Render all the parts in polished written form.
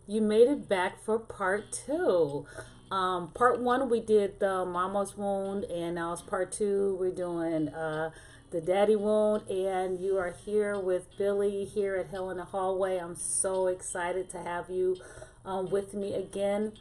You made it back for part two. Part one, we did the mama's wound, and now it's part two. We're doing the daddy wound, and you are here with Billy here at Hell in the Hallway. I'm so excited to have you with me again.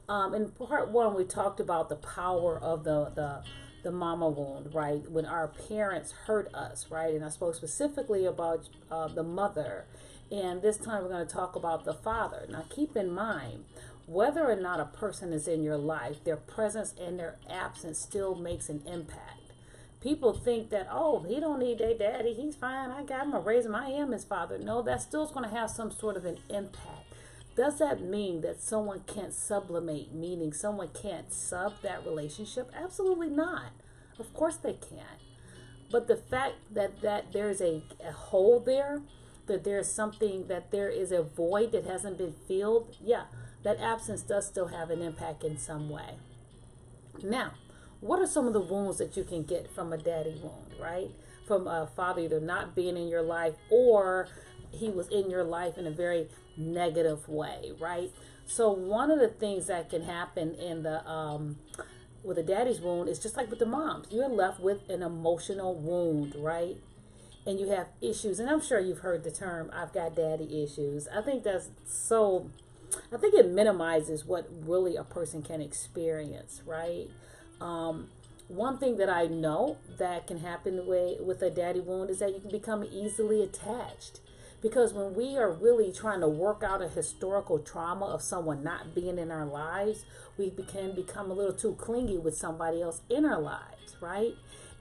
In part one, we talked about the power of the mama wound, right? When our parents hurt us, right? And I spoke specifically about the mother. And this time we're going to talk about the father. Now, keep in mind, whether or not a person is in your life, their presence and their absence still makes an impact. People think that, oh, he don't need their daddy. He's fine. I got him. I raised him. I am his father. No, that still is going to have some sort of an impact. Does that mean that someone can't sublimate, meaning someone can't sub that relationship? Absolutely not. Of course they can. But the fact that there's a hole there, that there's something, that there is a void that hasn't been filled, yeah, that absence does still have an impact in some way. Now, what are some of the wounds that you can get from a daddy wound, right? From a father either not being in your life or he was in your life in a very negative way, right? So one of the things that can happen in the with a daddy's wound is just like with the moms. You're left with an emotional wound, right? And you have issues, and I'm sure you've heard the term "I've got daddy issues." I think that's so. I think it minimizes what really a person can experience, right? One thing that I know that can happen with a daddy wound is that you can become easily attached. Because when we are really trying to work out a historical trauma of someone not being in our lives, we can become a little too clingy with somebody else in our lives, right?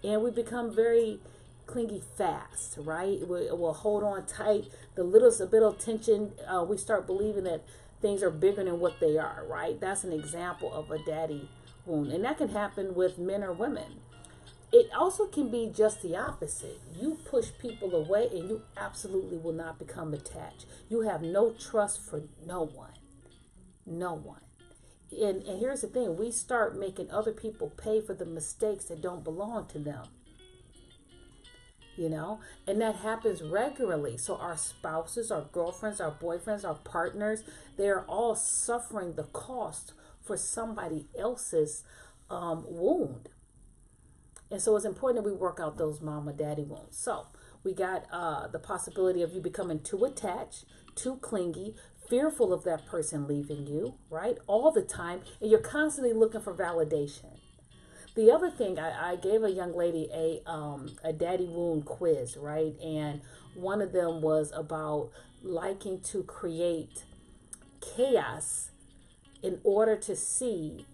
And we become very clingy fast, right? We'll hold on tight. The littlest bit of tension, we start believing that things are bigger than what they are, right? That's an example of a daddy wound. And that can happen with men or women. It also can be just the opposite. You push people away and you absolutely will not become attached. You have no trust for no one. No one. And here's the thing. We start making other people pay for the mistakes that don't belong to them. And that happens regularly. So our spouses, our girlfriends, our boyfriends, our partners, they're all suffering the cost for somebody else's wound. And so it's important that we work out those mama daddy wounds. So we got the possibility of you becoming too attached, too clingy, fearful of that person leaving you, right? All the time. And you're constantly looking for validation. The other thing, I gave a young lady a daddy wound quiz, right? And one of them was about liking to create chaos in order to see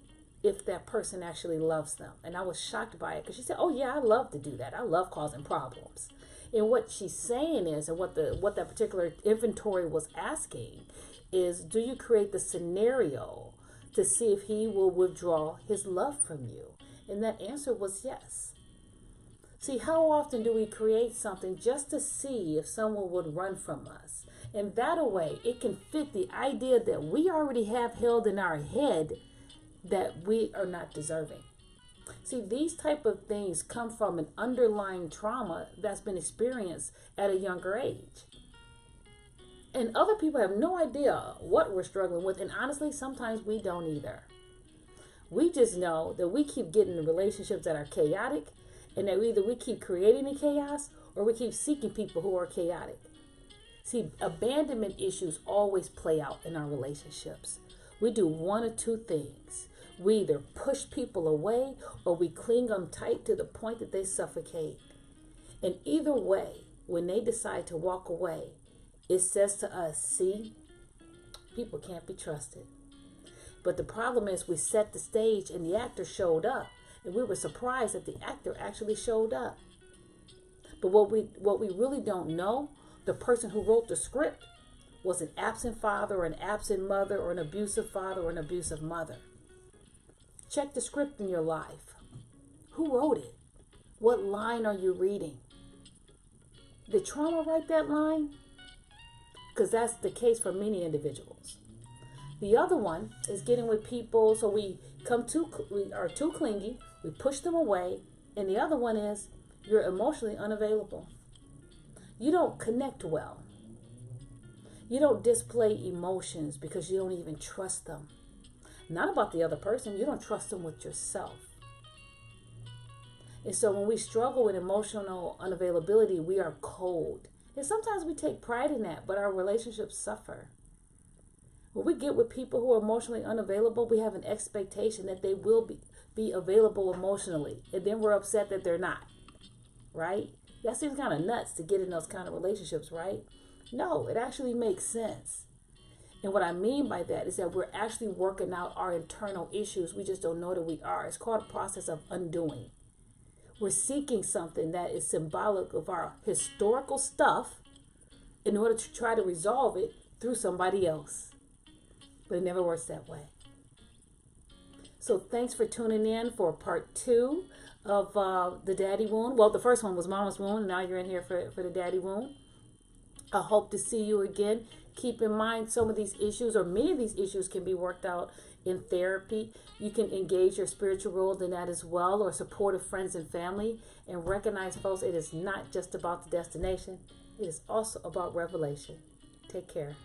if that person actually loves them. And I was shocked by it because she said, oh yeah, I love to do that. I love causing problems. And what she's saying is, and what that particular inventory was asking is, do you create the scenario to see if he will withdraw his love from you? And that answer was yes. See, how often do we create something just to see if someone would run from us? And that way, it can fit the idea that we already have held in our head that we are not deserving. See, these type of things come from an underlying trauma that's been experienced at a younger age. And other people have no idea what we're struggling with. And honestly, sometimes we don't either. We just know that we keep getting in relationships that are chaotic, and that either we keep creating the chaos or we keep seeking people who are chaotic. See, abandonment issues always play out in our relationships. We do one of two things. We either push people away or we cling them tight to the point that they suffocate. And either way, when they decide to walk away, it says to us, see, people can't be trusted. But the problem is we set the stage and the actor showed up. And we were surprised that the actor actually showed up. But what we really don't know, the person who wrote the script was an absent father or an absent mother or an abusive father or an abusive mother. Check the script in your life. Who wrote it? What line are you reading? Did trauma write that line? Because that's the case for many individuals. The other one is getting with people, so we are too clingy, we push them away, and the other one is you're emotionally unavailable. You don't connect well. You don't display emotions because you don't even trust them. Not about the other person. You don't trust them with yourself. And so when we struggle with emotional unavailability, we are cold. And sometimes we take pride in that, but our relationships suffer. When we get with people who are emotionally unavailable, we have an expectation that they will be available emotionally. And then we're upset that they're not. Right? That seems kind of nuts to get in those kind of relationships, right? No, it actually makes sense. And what I mean by that is that we're actually working out our internal issues. We just don't know that we are. It's called a process of undoing. We're seeking something that is symbolic of our historical stuff in order to try to resolve it through somebody else. But it never works that way. So thanks for tuning in for part 2 of the daddy wound. Well, the first one was mama's wound, and now you're in here for the daddy wound. I hope to see you again. Keep in mind some of these issues, or many of these issues, can be worked out in therapy. You can engage your spiritual world in that as well, or supportive friends and family. And recognize, folks, it is not just about the destination. It is also about revelation. Take care.